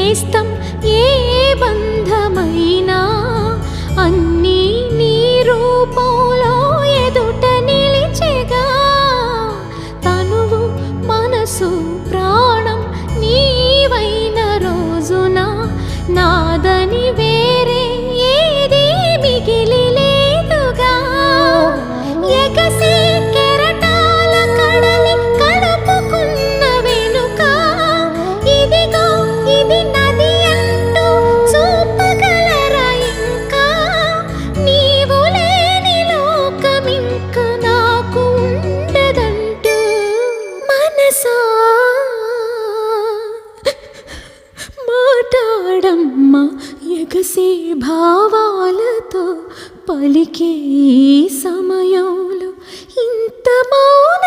నేస్తం ఏ బంధమైనా అన్నీ నీ రూపంలో ఎదుట నిలిచెగా తనువు మనసు ప్రాణం నీవైన రోజున నాదని వేరే ఏది మిగిలి లేదుగా ఎగసి కెరటాల కడలి కలుపుకున్న వెనుక ఇదిగో ఇది నది అంటూ చూపగలరా ఇంకా నీవు లేని లోకమింక నాకు ఉండదంటూ మనసా మాటాడమ్మా ఎగసే భావాలతో పలికే ఈ సమయంలో ఇంత మౌన